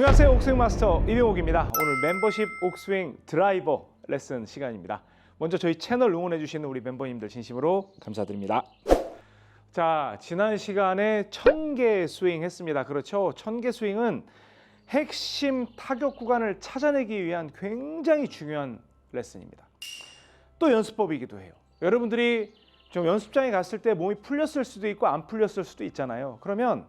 안녕하세요, 옥스윙 마스터 이병옥입니다. 오늘 멤버십 옥스윙 드라이버 레슨 시간입니다. 먼저 저희 채널 응원해 주시는 우리 멤버님들 진심으로 감사드립니다. 자, 지난 시간에 1000개 스윙 했습니다. 그렇죠? 1000개 스윙은 핵심 타격 구간을 찾아내기 위한 굉장히 중요한 레슨입니다. 또 연습법이기도 해요. 여러분들이 좀 연습장에 갔을 때 몸이 풀렸을 수도 있고 안 풀렸을 수도 있잖아요. 그러면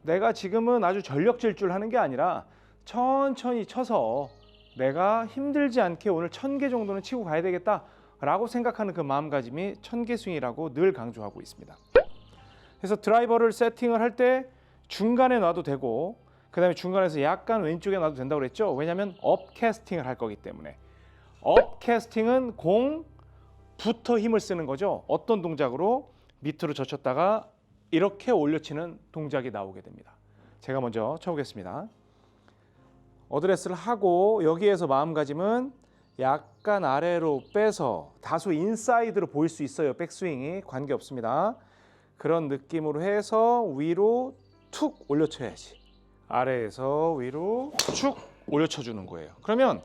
내가 지금은 아주 전력 질주를 하는 게 아니라 천천히 쳐서 내가 힘들지 않게 오늘 1000개 정도는 치고 가야 되겠다라고 생각하는 그 마음가짐이 1000개 스윙이라고 늘 강조하고 있습니다. 그래서 드라이버를 세팅을 할 때 중간에 놔도 되고 그 다음에 중간에서 약간 왼쪽에 놔도 된다고 그랬죠. 왜냐하면 업캐스팅을 할 거기 때문에. 업캐스팅은 공부터 힘을 쓰는 거죠. 어떤 동작으로 밑으로 젖혔다가 이렇게 올려치는 동작이 나오게 됩니다. 제가 먼저 쳐보겠습니다. 어드레스를 하고 여기에서 마음가짐은 약간 아래로 빼서 다소 인사이드로 보일 수 있어요. 백스윙이 관계없습니다. 그런 느낌으로 해서 위로 툭 올려쳐야지. 아래에서 위로 축 올려쳐주는 거예요. 그러면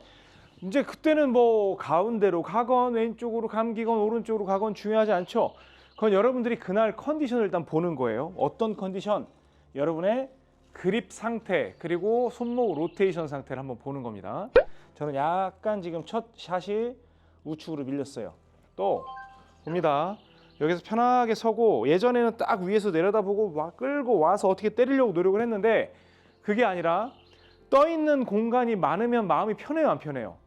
이제 그때는 뭐 가운데로 가건 왼쪽으로 감기건 오른쪽으로 가건 중요하지 않죠. 그건 여러분들이 그날 컨디션을 일단 보는 거예요. 어떤 컨디션? 여러분의 그립 상태 그리고 손목 로테이션 상태를 한번 보는 겁니다. 저는 약간 지금 첫 샷이 우측으로 밀렸어요. 또 봅니다. 여기서 편하게 서고 예전에는 딱 위에서 내려다보고 막 끌고 와서 어떻게 때리려고 노력을 했는데 그게 아니라 떠있는 공간이 많으면 마음이 편해요, 안 편해요?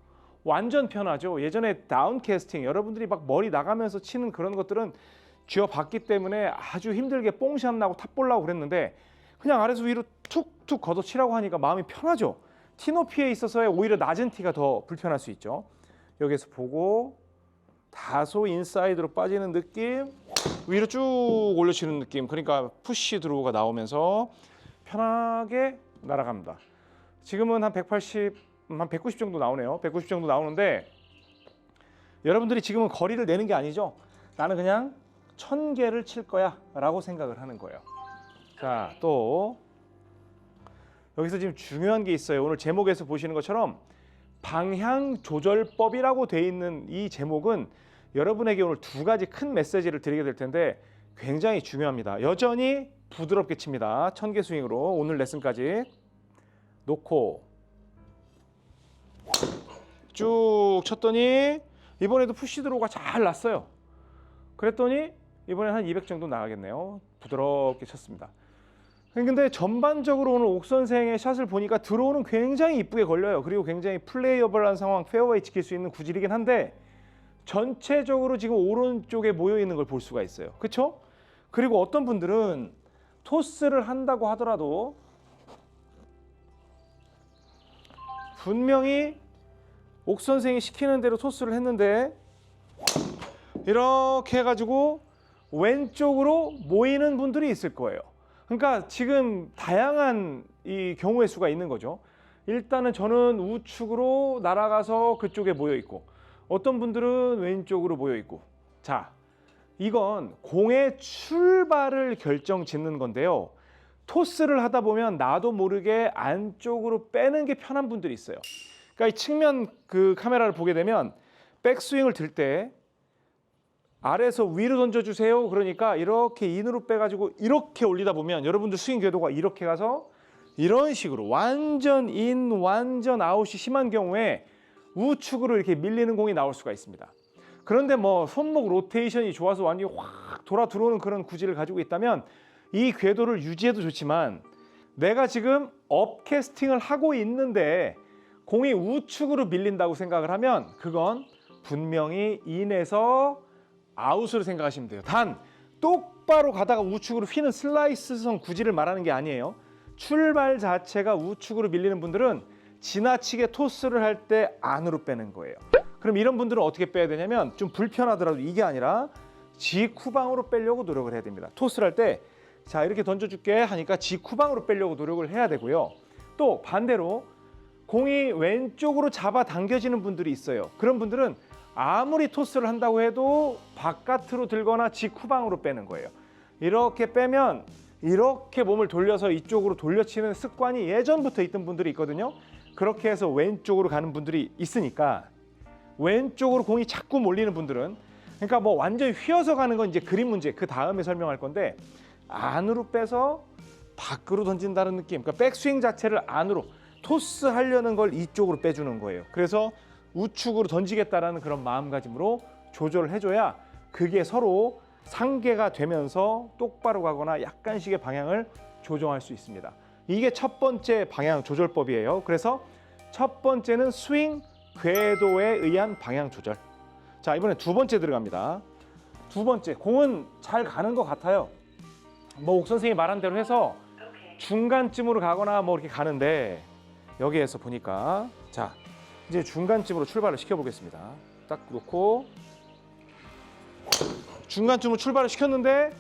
완전 편하죠. 예전에 다운캐스팅 여러분들이 막 머리 나가면서 치는 그런 것들은 쥐어봤기 때문에 아주 힘들게 뽕샷 나고 탑 보려고 그랬는데 그냥 아래서 위로 툭툭 걷어치라고 하니까 마음이 편하죠. 티 높이에 있어서의 오히려 낮은 티가 더 불편할 수 있죠. 여기서 보고 다소 인사이드로 빠지는 느낌, 위로 쭉 올려치는 느낌. 그러니까 푸시 드로우가 나오면서 편하게 날아갑니다. 지금은 한 180, 한 190 정도 나오네요. 190 정도 나오는데 여러분들이 지금은 거리를 내는 게 아니죠. 나는 그냥 1000개를 칠 거야 라고 생각을 하는 거예요. 자, 또 여기서 지금 중요한 게 있어요. 오늘 제목에서 보시는 것처럼 방향 조절법이라고 돼 있는 이 제목은 여러분에게 오늘 두 가지 큰 메시지를 드리게 될 텐데 굉장히 중요합니다. 여전히 부드럽게 칩니다. 1000개 스윙으로 오늘 레슨까지 놓고 쭉 쳤더니 이번에도 푸시 드로우가 잘 났어요. 그랬더니 이번엔 한 200 정도 나가겠네요. 부드럽게 쳤습니다. 근데 전반적으로 오늘 옥 선생의 샷을 보니까 드로우는 굉장히 이쁘게 걸려요. 그리고 굉장히 플레이어블한 상황, 페어웨이 지킬 수 있는 구질이긴 한데 전체적으로 지금 오른쪽에 모여 있는 걸 볼 수가 있어요. 그렇죠? 그리고 어떤 분들은 토스를 한다고 하더라도 분명히 옥 선생이 시키는 대로 토스를 했는데 이렇게 해가지고 왼쪽으로 모이는 분들이 있을 거예요. 그러니까 지금 다양한 이 경우의 수가 있는 거죠. 일단은 저는 우측으로 날아가서 그쪽에 모여 있고 어떤 분들은 왼쪽으로 모여 있고 자, 이건 공의 출발을 결정짓는 건데요. 토스를 하다 보면 나도 모르게 안쪽으로 빼는 게 편한 분들이 있어요. 그러니까 이 측면 그 카메라를 보게 되면 백스윙을 들 때 아래에서 위로 던져주세요. 그러니까 이렇게 인으로 빼가지고 이렇게 올리다 보면 여러분들 스윙 궤도가 이렇게 가서 이런 식으로 완전 인, 완전 아웃이 심한 경우에 우측으로 이렇게 밀리는 공이 나올 수가 있습니다. 그런데 뭐 손목 로테이션이 좋아서 완전히 확 돌아 들어오는 그런 구질을 가지고 있다면 이 궤도를 유지해도 좋지만 내가 지금 업캐스팅을 하고 있는데 공이 우측으로 밀린다고 생각을 하면 그건 분명히 인에서 아웃으로 생각하시면 돼요. 단 똑바로 가다가 우측으로 휘는 슬라이스성 구질을 말하는 게 아니에요. 출발 자체가 우측으로 밀리는 분들은 지나치게 토스를 할 때 안으로 빼는 거예요. 그럼 이런 분들은 어떻게 빼야 되냐면 좀 불편하더라도 이게 아니라 직후방으로 빼려고 노력을 해야 됩니다. 토스를 할 때 자 이렇게 던져줄게 하니까 직후방으로 빼려고 노력을 해야 되고요. 또 반대로 공이 왼쪽으로 잡아 당겨지는 분들이 있어요. 그런 분들은 아무리 토스를 한다고 해도 바깥으로 들거나 직후방으로 빼는 거예요. 이렇게 빼면 이렇게 몸을 돌려서 이쪽으로 돌려치는 습관이 예전부터 있던 분들이 있거든요. 그렇게 해서 왼쪽으로 가는 분들이 있으니까 왼쪽으로 공이 자꾸 몰리는 분들은, 그러니까 뭐 완전히 휘어서 가는 건 이제 그림 문제, 그 다음에 설명할 건데, 안으로 빼서 밖으로 던진다는 느낌, 그러니까 백스윙 자체를 안으로 토스 하려는 걸 이쪽으로 빼주는 거예요. 그래서 우측으로 던지겠다라는 그런 마음가짐으로 조절을 해줘야 그게 서로 상계가 되면서 똑바로 가거나 약간씩의 방향을 조정할 수 있습니다. 이게 첫 번째 방향 조절법이에요. 그래서 첫 번째는 스윙 궤도에 의한 방향 조절. 자, 이번엔 두 번째 들어갑니다. 두 번째, 공은 잘 가는 것 같아요. 뭐 옥 선생님이 말한 대로 해서 중간쯤으로 가거나 뭐 이렇게 가는데, 여기에서 보니까 자, 이제 중간쯤으로 출발을 시켜보겠습니다. 딱 놓고 중간쯤으로 출발을 시켰는데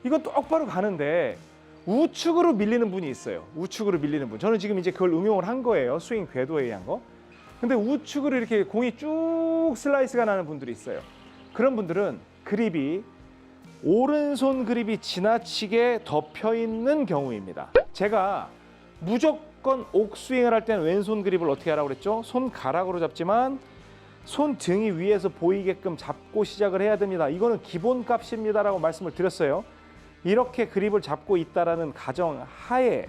이건 똑바로 가는데 우측으로 밀리는 분이 있어요. 우측으로 밀리는 분. 저는 지금 이제 그걸 응용을 한 거예요. 스윙 궤도에 의한 거. 근데 우측으로 이렇게 공이 쭉 슬라이스가 나는 분들이 있어요. 그런 분들은 그립이 오른손 그립이 지나치게 덮여 있는 경우입니다. 제가 무조건 옥스윙을 할 때는 왼손 그립을 어떻게 하라고 그랬죠? 손가락으로 잡지만 손등이 위에서 보이게끔 잡고 시작을 해야 됩니다. 이거는 기본값입니다라고 말씀을 드렸어요. 이렇게 그립을 잡고 있다라는 가정 하에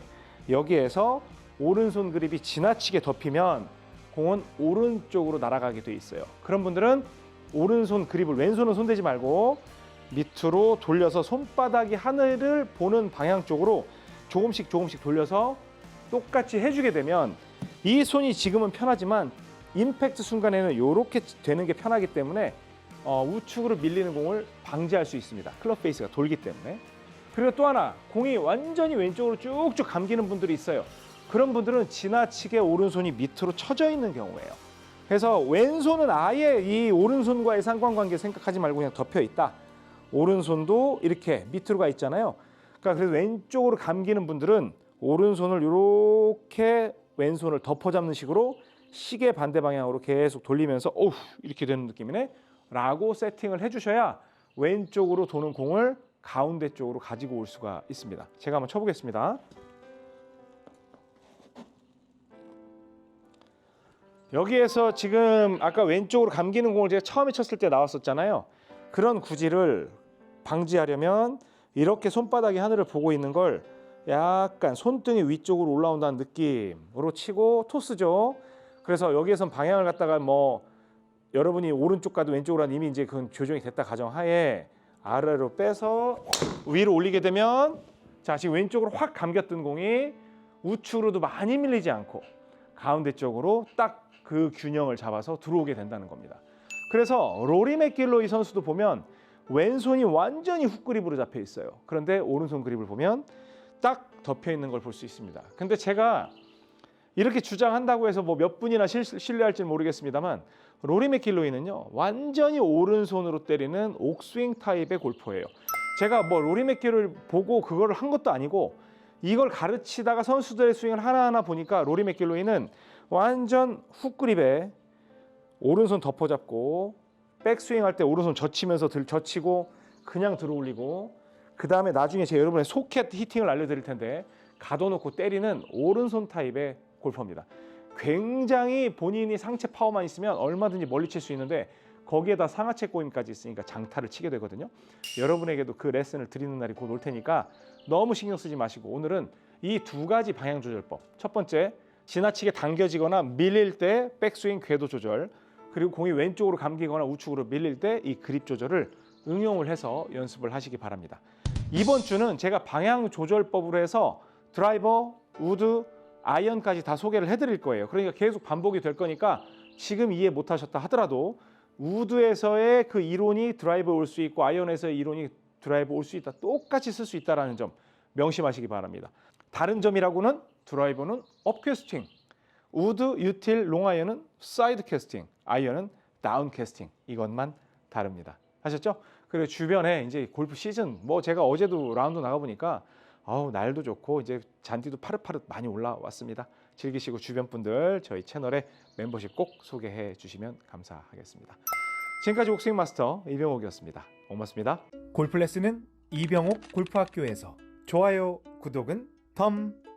여기에서 오른손 그립이 지나치게 덮이면 공은 오른쪽으로 날아가게 돼 있어요. 그런 분들은 오른손 그립을, 왼손은 손대지 말고 밑으로 돌려서 손바닥이 하늘을 보는 방향 쪽으로 조금씩 돌려서 똑같이 해주게 되면 이 손이 지금은 편하지만 임팩트 순간에는 이렇게 되는 게 편하기 때문에 우측으로 밀리는 공을 방지할 수 있습니다. 클럽 페이스가 돌기 때문에. 그리고 또 하나, 공이 완전히 왼쪽으로 쭉쭉 감기는 분들이 있어요. 그런 분들은 지나치게 오른손이 밑으로 쳐져 있는 경우예요. 그래서 왼손은 아예 이 오른손과의 상관관계 생각하지 말고 그냥 덮여 있다. 오른손도 이렇게 밑으로 가 있잖아요. 그러니까 그래서 왼쪽으로 감기는 분들은 오른손을 이렇게 왼손을 덮어 잡는 식으로 시계 반대 방향으로 계속 돌리면서 어우 이렇게 되는 느낌이네 라고 세팅을 해주셔야 왼쪽으로 도는 공을 가운데 쪽으로 가지고 올 수가 있습니다. 제가 한번 쳐보겠습니다. 여기에서 지금 아까 왼쪽으로 감기는 공을 제가 처음에 쳤을 때 나왔었잖아요. 그런 구질을 방지하려면 이렇게 손바닥이 하늘을 보고 있는 걸 약간 손등이 위쪽으로 올라온다는 느낌으로 치고 토스죠. 그래서 여기에선 방향을 갖다가 뭐 여러분이 오른쪽 가도 왼쪽으로 하는 이미 이제 그건 교정이 됐다 가정하에 아래로 빼서 위로 올리게 되면 자, 지금 왼쪽으로 확 감겼던 공이 우측으로도 많이 밀리지 않고 가운데 쪽으로 딱 그 균형을 잡아서 들어오게 된다는 겁니다. 그래서 로리 맥길로이 선수도 보면 왼손이 완전히 훅 그립으로 잡혀 있어요. 그런데 오른손 그립을 보면 딱 덮여 있는 걸 볼 수 있습니다. 근데 제가 이렇게 주장한다고 해서 뭐 몇 분이나 신뢰할지는 모르겠습니다만 로리 맥길로이는요 완전히 오른손으로 때리는 옥스윙 타입의 골퍼예요. 제가 뭐 로리 맥길로이를 보고 그거를 한 것도 아니고 이걸 가르치다가 선수들의 스윙을 하나하나 보니까 로리 맥길로이는 완전 훅 그립에 오른손 덮어 잡고 백스윙 할 때 오른손 젖히면서 젖히고 그냥 들어 올리고 그 다음에 나중에 제가 여러분의 소켓 히팅을 알려드릴 텐데 가둬놓고 때리는 오른손 타입의 골퍼입니다. 굉장히 본인이 상체 파워만 있으면 얼마든지 멀리 칠 수 있는데 거기에다 상하체 꼬임까지 있으니까 장타를 치게 되거든요. 여러분에게도 그 레슨을 드리는 날이 곧 올 테니까 너무 신경 쓰지 마시고 오늘은 이 두 가지 방향 조절법. 첫 번째, 지나치게 당겨지거나 밀릴 때 백스윙 궤도 조절, 그리고 공이 왼쪽으로 감기거나 우측으로 밀릴 때 이 그립 조절을 응용을 해서 연습을 하시기 바랍니다. 이번 주는 제가 방향 조절법으로 해서 드라이버, 우드, 아이언까지 다 소개를 해드릴 거예요. 그러니까 계속 반복이 될 거니까 지금 이해 못하셨다 하더라도 우드에서의 그 이론이 드라이브에 올 수 있고 아이언에서의 이론이 드라이브에 올 수 있다. 똑같이 쓸 수 있다는 점 명심하시기 바랍니다. 다른 점이라고는 드라이버는 업 캐스팅, 우드, 유틸, 롱아이언은 사이드 캐스팅, 아이언은 다운 캐스팅. 이것만 다릅니다. 아셨죠? 그리고 주변에 이제 골프 시즌 뭐 제가 어제도 라운드 나가보니까 날도 좋고 이제 잔디도 파릇파릇 많이 올라왔습니다. 즐기시고 주변 분들 저희 채널에 멤버십 꼭 소개해 주시면 감사하겠습니다. 지금까지 옥스윙 마스터 이병옥이었습니다. 고맙습니다. 골프 레슨은 이병옥 골프학교에서 좋아요, 구독은 덤.